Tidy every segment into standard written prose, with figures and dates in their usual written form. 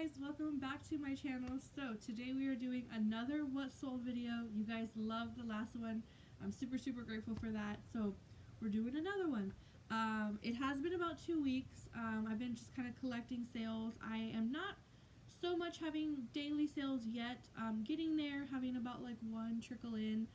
guys, welcome back to my channel. So today we are doing another what sold video. You guys loved the last one. I'm super grateful for that. So we're doing another one. It has been about 2 weeks. I've been just kind of collecting sales. I am not so much having daily sales yet. Getting there, having about like one trickle in.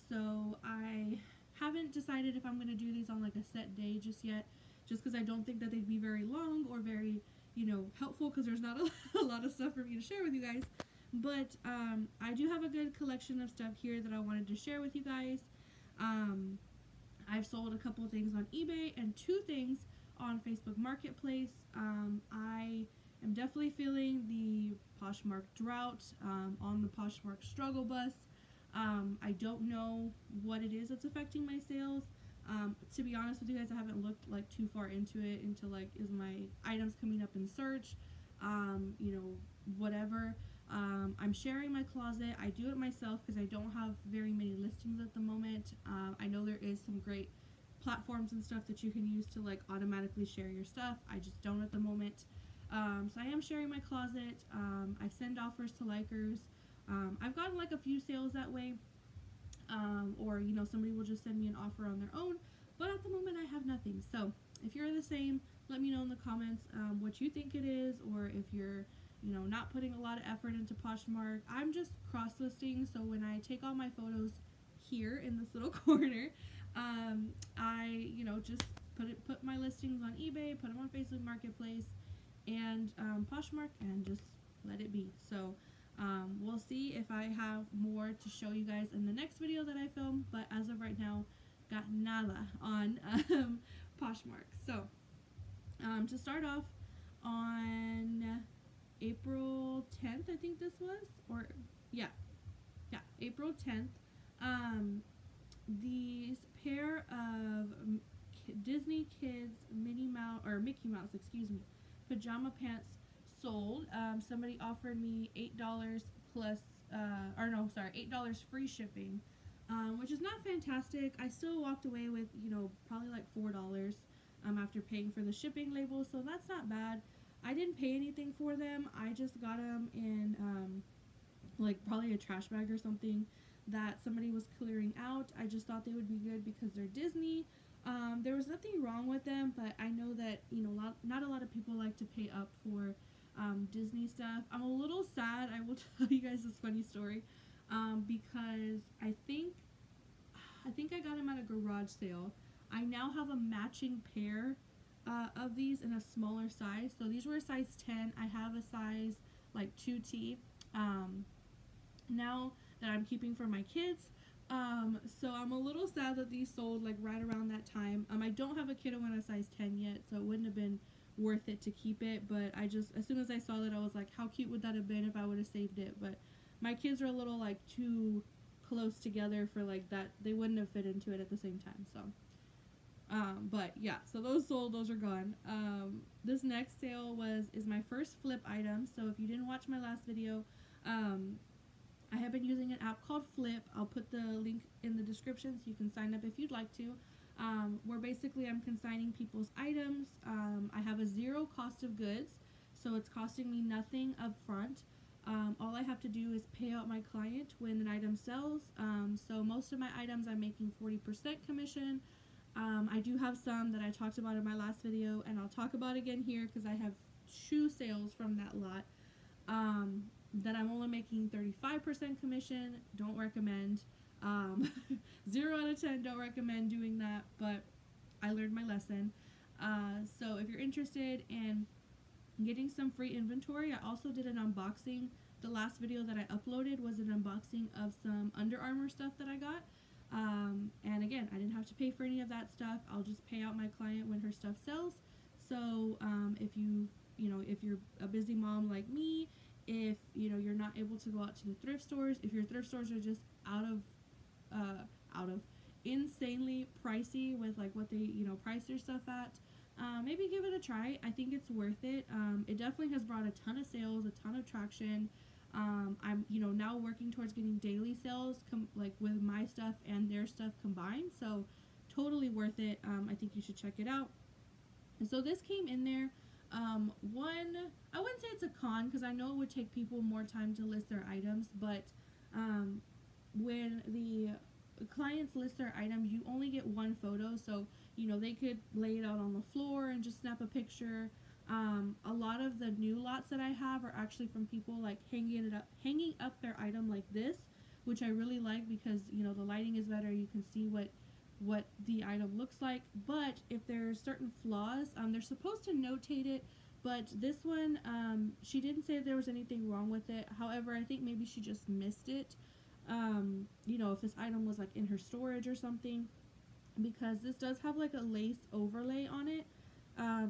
So I haven't decided if I'm going to do these on like a set day just yet, just because I don't think that they'd be very long or very, you know, helpful, because there's not a lot of stuff for me to share with you guys. But I do have a good collection of stuff here that I wanted to share with you guys. I've sold a couple things on eBay and 2 things on Facebook Marketplace. I am definitely feeling the Poshmark drought on the Poshmark struggle bus. I don't know what it is that's affecting my sales. To be honest with you guys, I haven't looked like too far into it, into like, is my items coming up in search, you know, whatever. I'm sharing my closet. I do it myself because I don't have very many listings at the moment. I know there is some great platforms and stuff that you can use to like automatically share your stuff. I just don't at the moment. So I am sharing my closet. I send offers to likers. I've gotten like a few sales that way. Or, you know, somebody will just send me an offer on their own, but at the moment I have nothing. So if you're the same, let me know in the comments what you think it is, or if you're, you know, not putting a lot of effort into Poshmark. I'm just cross-listing, so when I take all my photos here in this little corner, I, you know, just put my listings on eBay, put them on Facebook Marketplace, and Poshmark, and just let it be. So we'll see if I have more to show you guys in the next video that I film, but as of right now, got nada on Poshmark. So to start off, on April 10th, I think this was, or yeah, April 10th, these pair of Disney Kids Mickey Mouse, excuse me, pajama pants sold. Somebody offered me $8 plus, $8 free shipping, which is not fantastic. I still walked away with, you know, probably like $4 after paying for the shipping label, so that's not bad. I didn't pay anything for them. I just got them in like probably a trash bag or something that somebody was clearing out. I just thought they would be good because they're Disney. There was nothing wrong with them, but I know that, you know, not a lot of people like to pay up for Disney stuff. I'm a little sad. I will tell you guys this funny story, because I think I got them at a garage sale. I now have a matching pair of these in a smaller size. So these were a size 10. I have a size like 2T now that I'm keeping for my kids. So I'm a little sad that these sold like right around that time. I don't have a kiddo in a size 10 yet, so it wouldn't have been worth it to keep it, but I just, as soon as I saw that, I was like, how cute would that have been if I would have saved it? But my kids are a little like too close together for like that, they wouldn't have fit into it at the same time. So but yeah, so those sold, those are gone. This next sale is my first flip item. So if you didn't watch my last video, I have been using an app called Flip. I'll put the link in the description so you can sign up if you'd like to. Where basically I'm consigning people's items. I have a 0 cost of goods, so it's costing me nothing up front. All I have to do is pay out my client when an item sells. So most of my items I'm making 40% commission. I do have some that I talked about in my last video, and I'll talk about again here because I have 2 sales from that lot that I'm only making 35% commission. Don't recommend. 0 out of 10, don't recommend doing that, but I learned my lesson. So if you're interested in getting some free inventory, I also did an unboxing. The last video that I uploaded was an unboxing of some Under Armour stuff that I got. And again, I didn't have to pay for any of that stuff. I'll just pay out my client when her stuff sells. So if you're a busy mom like me, if you know you're not able to go out to the thrift stores, if your thrift stores are just out of insanely pricey with like what they, you know, price their stuff at, maybe give it a try. I think it's worth it. It definitely has brought a ton of sales, a ton of traction. I'm, you know, now working towards getting daily sales like with my stuff and their stuff combined, so totally worth it. I think you should check it out. And so this came in there One, I wouldn't say it's a con because I know it would take people more time to list their items, but um, when the clients list their items, you only get one photo, so they could lay it out on the floor and just snap a picture. A lot of the new lots that I have are actually from people like hanging up their item like this, which I really like because the lighting is better. You can see what the item looks like. But if there's certain flaws, they're supposed to notate it. But this one, she didn't say there was anything wrong with it. However, I think maybe she just missed it. If this item was like in her storage or something, because this does have like a lace overlay on it.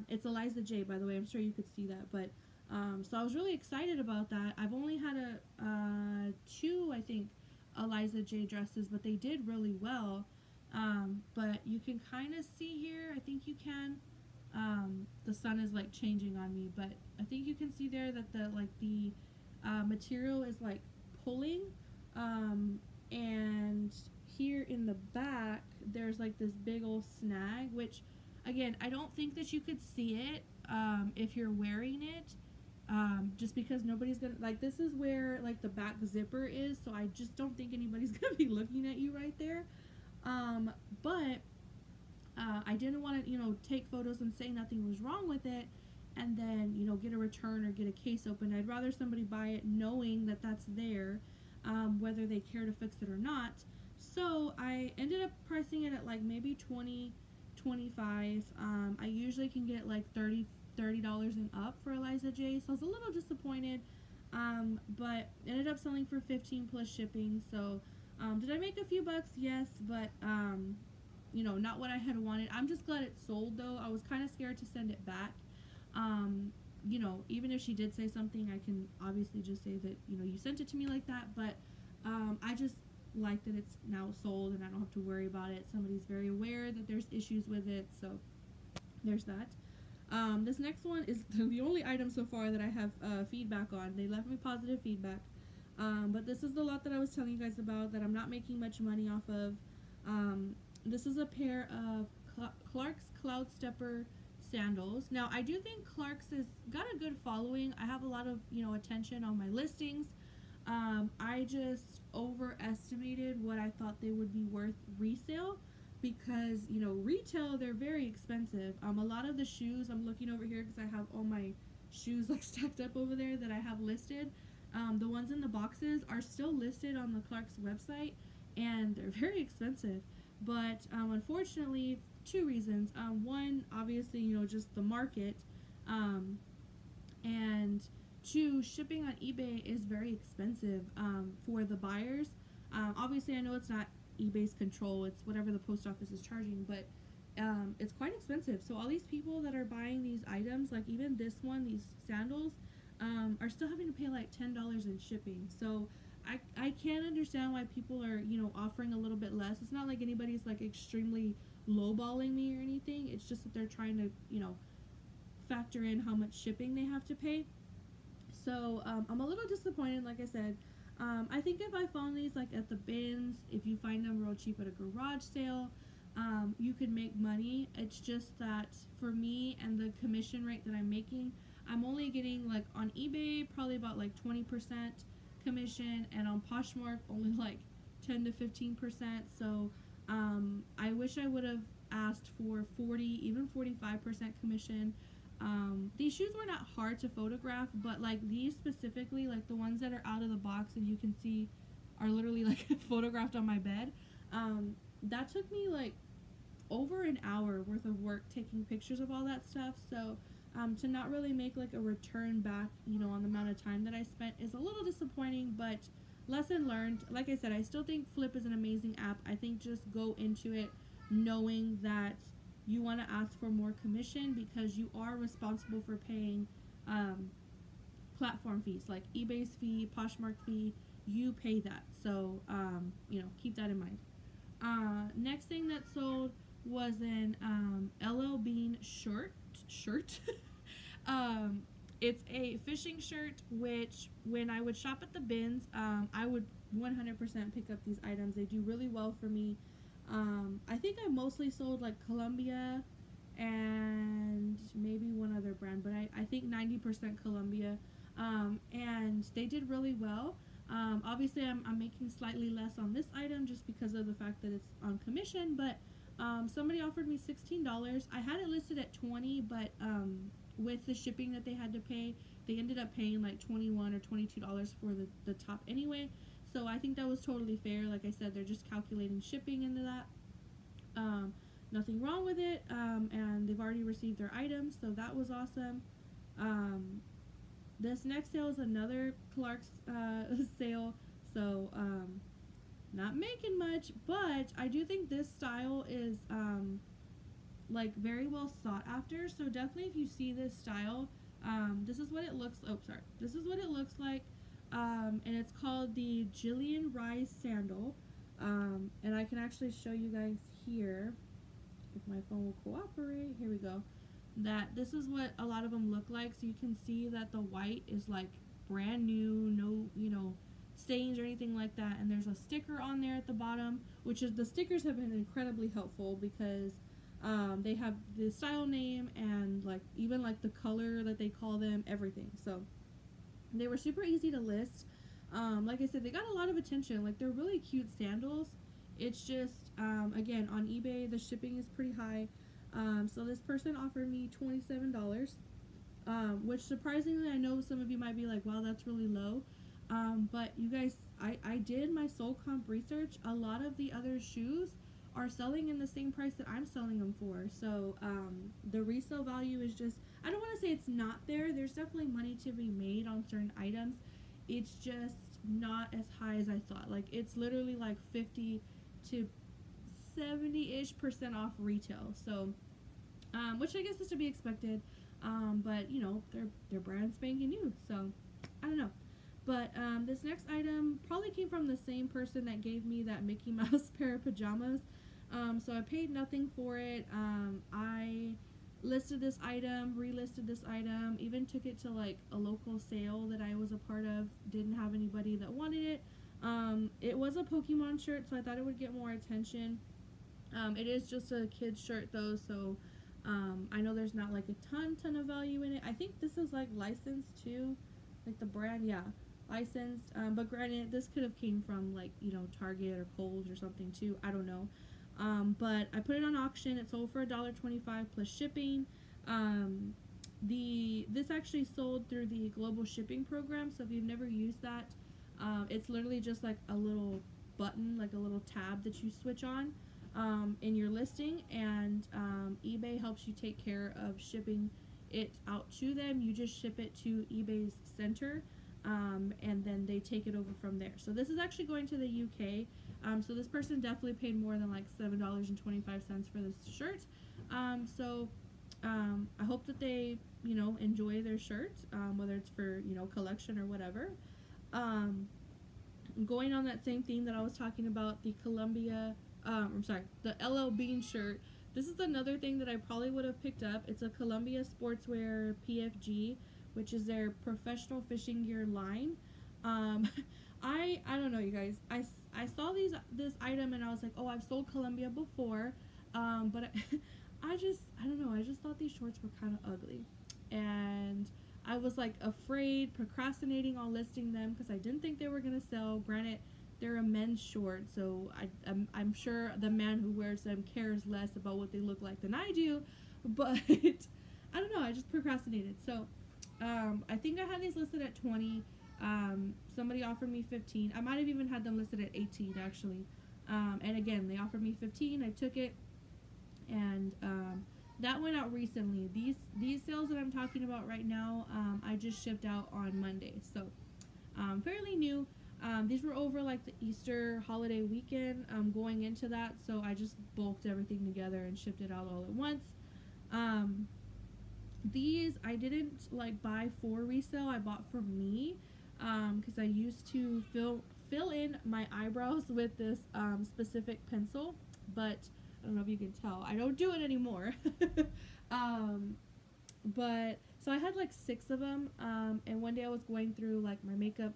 It's Eliza J, by the way. I'm sure you could see that, but so I was really excited about that. I've only had two, I think, Eliza J dresses, but they did really well. But you can kind of see here. I think you can. The sun is like changing on me, but I think you can see there that the material is like pulling. And here in the back, there's like this big old snag, which again, I don't think that you could see it if you're wearing it. Just because nobody's gonna, like, this is where like the back zipper is, so I just don't think anybody's gonna be looking at you right there. But I didn't want to take photos and say nothing was wrong with it and then get a return or get a case open. I'd rather somebody buy it knowing that that's there, whether they care to fix it or not. So I ended up pricing it at like maybe 20, 25. I usually can get like $30 and up for Eliza J, so I was a little disappointed, but ended up selling for 15 plus shipping. So did I make a few bucks? Yes, but not what I had wanted. I'm just glad it sold though. I was kind of scared to send it back. Even if she did say something, I can obviously just say that you sent it to me like that, but I just like that it's now sold and I don't have to worry about it. Somebody's very aware that there's issues with it, so there's that. This next one is the only item so far that I have feedback on. They left me positive feedback, but this is the lot that I was telling you guys about that I'm not making much money off of. This is a pair of Clark's Cloud Stepper sandals. Now, I do think Clark's has got a good following. I have a lot of attention on my listings. I just overestimated what I thought they would be worth resale, because retail, they're very expensive. A lot of the shoes, I'm looking over here because I have all my shoes like stacked up over there that I have listed. The ones in the boxes are still listed on the Clark's website and they're very expensive. But unfortunately, two reasons. One, obviously, just the market, and two, shipping on eBay is very expensive for the buyers. Obviously, I know it's not eBay's control, it's whatever the post office is charging, but it's quite expensive. So all these people that are buying these items, like even this one, these sandals, are still having to pay like $10 in shipping. So I can't understand why people are offering a little bit less. It's not like anybody's like extremely lowballing me or anything. It's just that they're trying to factor in how much shipping they have to pay. So I'm a little disappointed, like I said. I think if I found these like at the bins, if you find them real cheap at a garage sale, you could make money. It's just that for me and the commission rate that I'm making, I'm only getting like on eBay probably about like 20% commission, and on Poshmark only like 10 to 15%. So I wish I would have asked for 40, even 45% commission. These shoes were not hard to photograph, but like these specifically, like the ones that are out of the box and you can see are literally like photographed on my bed, that took me like over an hour worth of work taking pictures of all that stuff. So to not really make like a return back on the amount of time that I spent is a little disappointing, but lesson learned. Like I said, I still think Flip is an amazing app. I think just go into it knowing that you want to ask for more commission, because you are responsible for paying platform fees, like eBay's fee, Poshmark fee. You pay that, so keep that in mind. Next thing that sold was an LL Bean shirt. It's a fishing shirt, which when I would shop at the bins, I would 100% pick up these items. They do really well for me. I think I mostly sold like Columbia and maybe one other brand, but I think 90% Columbia. And they did really well. Obviously, I'm making slightly less on this item just because of the fact that it's on commission, but somebody offered me $16. I had it listed at 20, but with the shipping that they had to pay, they ended up paying like $21 or $22 for the top anyway. So I think that was totally fair. Like I said, they're just calculating shipping into that. Nothing wrong with it, and they've already received their items, so that was awesome. This next sale is another Clark's sale, so not making much, but I do think this style is like very well sought after. So definitely, if you see this style, this is what it looks. Oh, sorry. This is what it looks like, and it's called the Jillian Rise Sandal, and I can actually show you guys here if my phone will cooperate. Here we go. That this is what a lot of them look like. So you can see that the white is like brand new, no, stains or anything like that. And there's a sticker on there at the bottom, which is, the stickers have been incredibly helpful because they have the style name and like even like the color that they call them, everything. So they were super easy to list. Like I said, they got a lot of attention. Like, they're really cute sandals. It's just, again, on eBay, the shipping is pretty high. So this person offered me $27, which surprisingly, I know some of you might be like, wow, that's really low. But you guys, I did my Soul Comp research. A lot of the other shoes are selling in the same price that I'm selling them for. So, the resale value is just, I don't want to say it's not there. There's definitely money to be made on certain items. It's just not as high as I thought. Like, it's literally like 50 to 70-ish% off retail. So, which I guess is to be expected. But they're brand spanking new. So, I don't know. But this next item probably came from the same person that gave me that Mickey Mouse pair of pajamas. So I paid nothing for it. I listed this item, relisted this item, even took it to like a local sale that I was a part of. Didn't have anybody that wanted it. It was a Pokemon shirt, so I thought it would get more attention. It is just a kid's shirt though, so I know there's not like a ton of value in it. I think this is like licensed too, like the brand, yeah, licensed. But granted, this could have came from like Target or Kohl's or something too. I don't know. But I put it on auction. It sold for $1.25 plus shipping. This actually sold through the global shipping program. So if you've never used that, it's literally just like a little button, like a little tab that you switch on in your listing, and eBay helps you take care of shipping it out to them. You just ship it to eBay's center, and then they take it over from there. So this is actually going to the UK. So this person definitely paid more than like $7.25 for this shirt. So I hope that they enjoy their shirt, whether it's for collection or whatever. Going on that same theme that I was talking about, the the LL Bean shirt. This is another thing that I probably would have picked up. It's a Columbia Sportswear PFG, which is their professional fishing gear line. I don't know, you guys. I saw this item and I was like, oh, I've sold Columbia before, but I don't know. I just thought these shorts were kind of ugly, and I was like afraid, procrastinating on listing them because I didn't think they were gonna sell. Granted, they're a men's short, so I'm sure the man who wears them cares less about what they look like than I do, but I don't know, I just procrastinated. So I think I had these listed at 20. Somebody offered me 15. I might have even had them listed at 18 actually. And again, they offered me 15. I took it, and that went out recently. These sales that I'm talking about right now, I just shipped out on Monday, so fairly new. These were over like the Easter holiday weekend, going into that, so I just bulked everything together and shipped it out all at once. These I didn't like buy for resale. I bought for me, because I used to fill in my eyebrows with this specific pencil, but I don't know if you can tell, I don't do it anymore. But so I had like 6 of them, and one day I was going through like my makeup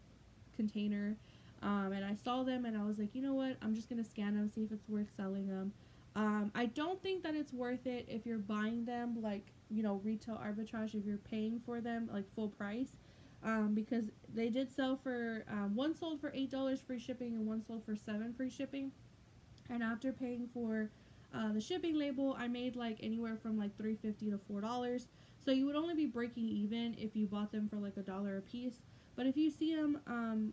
container, and I saw them and I was like, you know what, I'm just gonna scan them, see if it's worth selling them. I don't think that it's worth it if you're buying them like, you know, retail arbitrage, if you're paying for them like full price, because they did sell for one sold for $8 free shipping and one sold for 7 free shipping. And after paying for the shipping label, I made like anywhere from like $3.50 to $4. So you would only be breaking even if you bought them for like $1 a piece. But if you see them,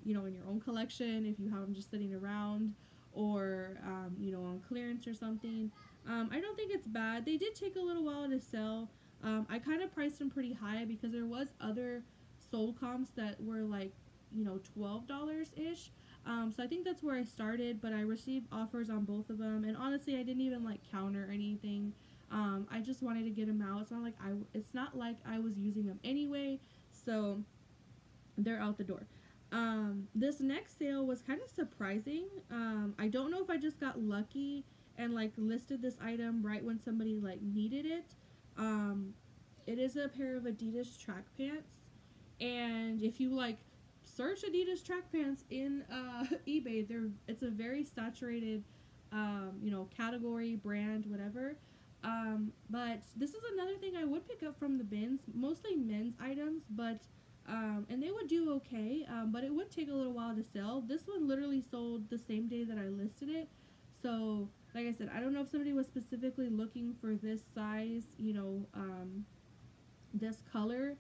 you know, in your own collection, if you have them just sitting around, or you know, on clearance or something, I don't think it's bad. They did take a little while to sell. I kind of priced them pretty high because there was other sold comps that were like, you know, $12 ish. So I think that's where I started, but I received offers on both of them, and honestly, I didn't even like counter anything. I just wanted to get them out. It's not like I was using them anyway, so they're out the door. This next sale was kind of surprising. I don't know if I just got lucky and like listed this item right when somebody like needed it. It is a pair of Adidas track pants, and if you like search Adidas track pants in eBay, it's a very saturated, you know, category, brand, whatever. But this is another thing I would pick up from the bins, mostly men's items, but and they would do okay, but it would take a little while to sell. This one literally sold the same day that I listed it. So, like I said, I don't know if somebody was specifically looking for this size, you know, this color,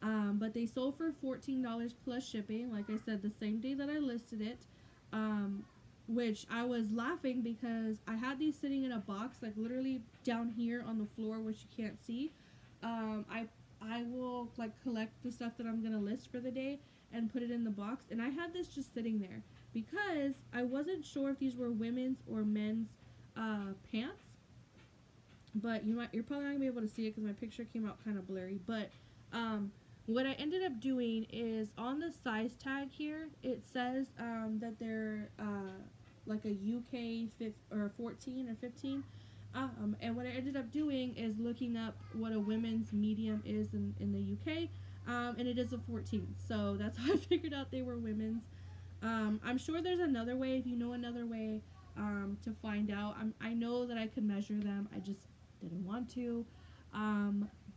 but they sold for $14 plus shipping. Like I said, the same day that I listed it, which I was laughing because I had these sitting in a box, like literally down here on the floor, which you can't see. I will like collect the stuff that I'm gonna list for the day and put it in the box, and I had this just sitting there because I wasn't sure if these were women's or men's pants. But you're probably not gonna be able to see it because my picture came out kind of blurry. But what I ended up doing is on the size tag here, it says that they're like a UK 14 or 15. And what I ended up doing is looking up what a women's medium is in the UK, and it is a 14. So that's how I figured out they were women's. I'm sure there's another way, if you know another way, to find out. I know that I could measure them. I just didn't want to.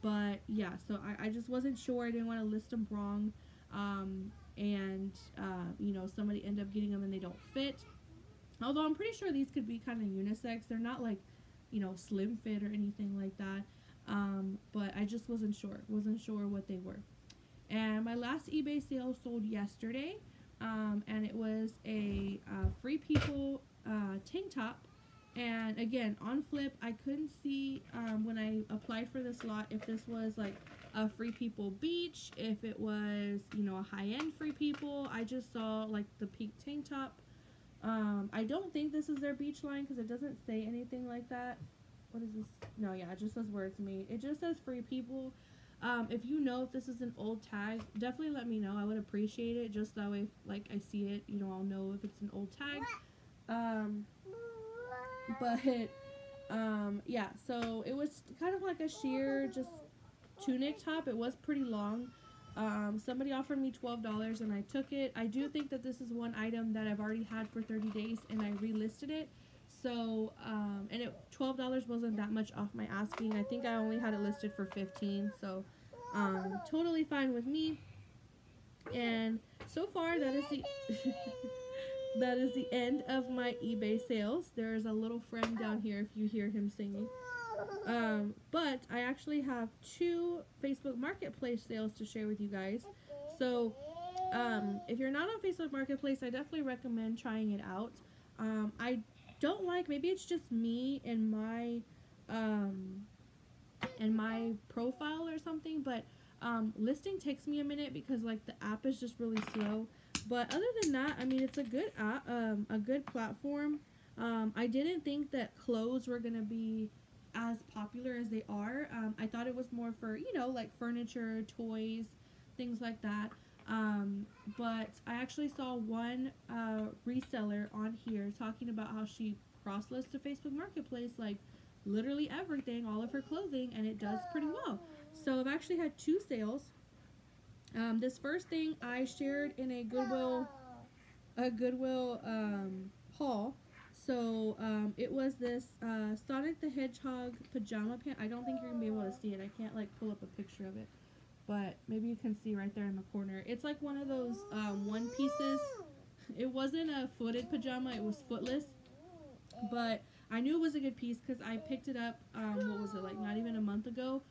But yeah, so I just wasn't sure. I didn't want to list them wrong. And you know, somebody end up getting them and they don't fit. Although I'm pretty sure these could be kind of unisex. They're not like, you know, slim fit or anything like that. But I just wasn't sure what they were. And my last eBay sale sold yesterday, and it was a Free People tank top. And again, on Flip, I couldn't see when I applied for this lot if this was like a Free People beach, if it was, you know, a high-end Free People. I just saw like the pink tank top. I don't think this is their beach line because it doesn't say anything like that. What is this? No, yeah, it just says where it's made. It just says Free People. If you know if this is an old tag, definitely let me know. I would appreciate it. Just that way, if, like, I see it, you know, I'll know if it's an old tag. Yeah, so it was kind of like a sheer just tunic top. It was pretty long. Somebody offered me $12 and I took it. I do think that this is one item that I've already had for 30 days and I relisted it. So, and $12 wasn't that much off my asking. I think I only had it listed for 15, so totally fine with me. And so far that is the that is the end of my eBay sales. There is a little friend down here if you hear him singing. But I actually have 2 Facebook Marketplace sales to share with you guys. So, if you're not on Facebook Marketplace, I definitely recommend trying it out. I don't like, maybe it's just me and my profile or something, but listing takes me a minute because like the app is just really slow. But other than that, I mean, it's a good app, a good platform. I didn't think that clothes were gonna be as popular as they are. I thought it was more for, you know, like furniture, toys, things like that. But I actually saw one reseller on here talking about how she cross-lists to Facebook Marketplace like literally everything, all of her clothing, and it does pretty well. So I've actually had 2 sales. This first thing I shared in a Goodwill haul. So it was this Sonic the Hedgehog pajama pant. I don't think you're gonna be able to see it. I can't like pull up a picture of it, but maybe you can see right there in the corner. It's like one of those one pieces. It wasn't a footed pajama, it was footless, but I knew it was a good piece because I picked it up, what was it, like not even a month ago,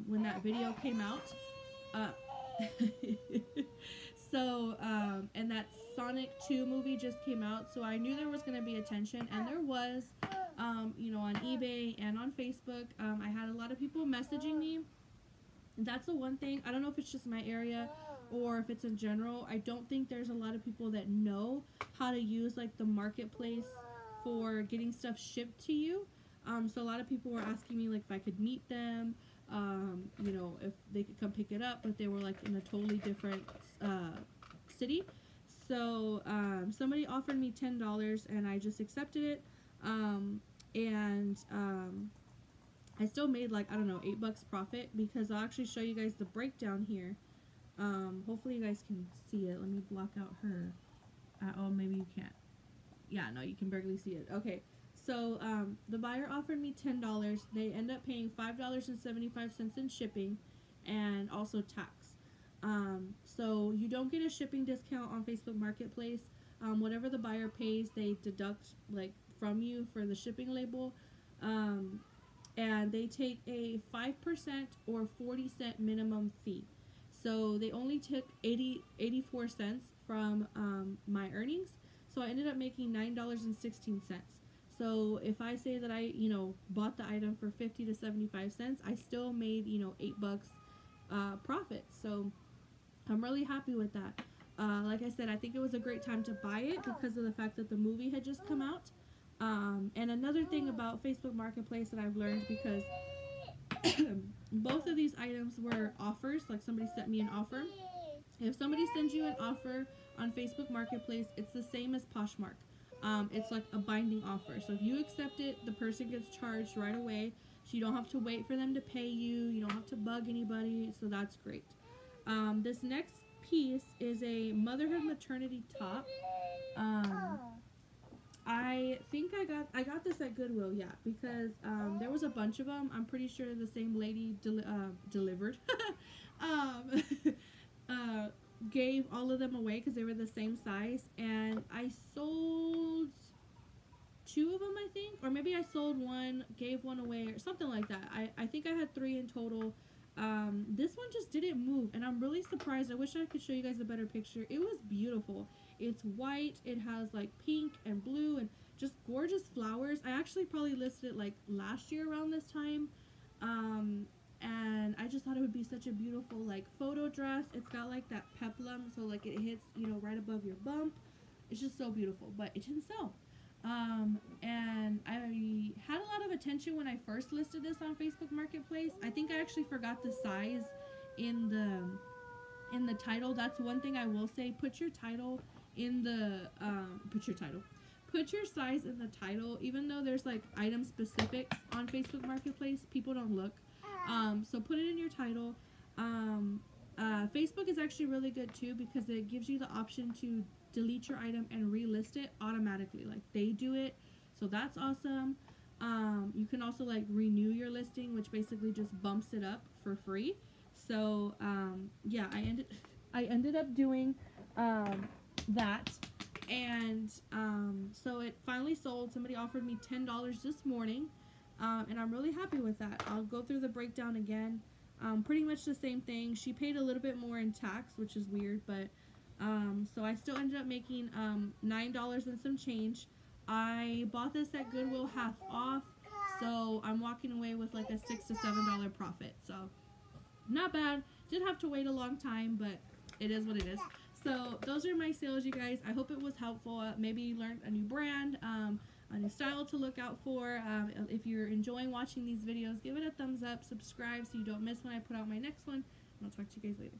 when that video came out. So, and that Sonic 2 movie just came out, so I knew there was going to be attention, and there was, you know, on eBay and on Facebook. I had a lot of people messaging me. That's the one thing. I don't know if it's just my area or if it's in general. I don't think there's a lot of people that know how to use like the marketplace for getting stuff shipped to you. So a lot of people were asking me like if I could meet them, you know, if they could come pick it up, but they were like in a totally different city. So somebody offered me $10 and I just accepted it. I still made like, I don't know, $8 profit, because I'll actually show you guys the breakdown here. Hopefully you guys can see it. Let me block out her. Oh, maybe you can't. Yeah, no, you can barely see it. Okay, so the buyer offered me $10. They end up paying $5.75 in shipping and also tax. So you don't get a shipping discount on Facebook Marketplace. Whatever the buyer pays, they deduct like from you for the shipping label. And they take a 5% or 40-cent minimum fee. So they only took 84 cents from my earnings. So I ended up making $9.16. So if I say that I, you know, bought the item for 50 to 75 cents, I still made, you know, $8 profit. So I'm really happy with that. Like I said, I think it was a great time to buy it because of the fact that the movie had just come out. And another thing about Facebook Marketplace that I've learned, because both of these items were offers, like somebody sent me an offer. If somebody sends you an offer on Facebook Marketplace, it's the same as Poshmark. It's like a binding offer. So if you accept it, the person gets charged right away. So you don't have to wait for them to pay you. You don't have to bug anybody. So that's great. This next piece is a Motherhood Maternity top. I think I got this at Goodwill, yeah, because there was a bunch of them. I'm pretty sure the same lady delivered, gave all of them away because they were the same size, and I sold 2 of them, I think, or maybe I sold 1, gave 1 away, or something like that. I think I had 3 in total. This one just didn't move, and I'm really surprised. I wish I could show you guys a better picture. It was beautiful. It's white, it has like pink and blue and just gorgeous flowers. I actually probably listed it like last year around this time, and I just thought it would be such a beautiful like photo dress. It's got like that peplum, so like it hits, you know, right above your bump. It's just so beautiful, but it didn't sell. And I had a lot of attention when I first listed this on Facebook Marketplace. I think I actually forgot the size in the title. That's one thing I will say. Put your title in the put your size in the title. Even though there's like item specifics on Facebook Marketplace, people don't look. So put it in your title. Facebook is actually really good too, because it gives you the option to delete your item and relist it automatically. Like they do it, so that's awesome. You can also like renew your listing, which basically just bumps it up for free. So yeah, I ended up doing that, and so it finally sold. Somebody offered me $10 this morning, and I'm really happy with that. I'll go through the breakdown again. Pretty much the same thing. She paid a little bit more in tax, which is weird, but so I still ended up making $9 and some change. I bought this at Goodwill half off, so I'm walking away with like a $6 to $7 profit. So not bad. Did have to wait a long time, but it is what it is. So those are my sales, you guys. I hope it was helpful. Maybe you learned a new brand, a new style to look out for. If you're enjoying watching these videos, give it a thumbs up, subscribe so you don't miss when I put out my next one, and I'll talk to you guys later.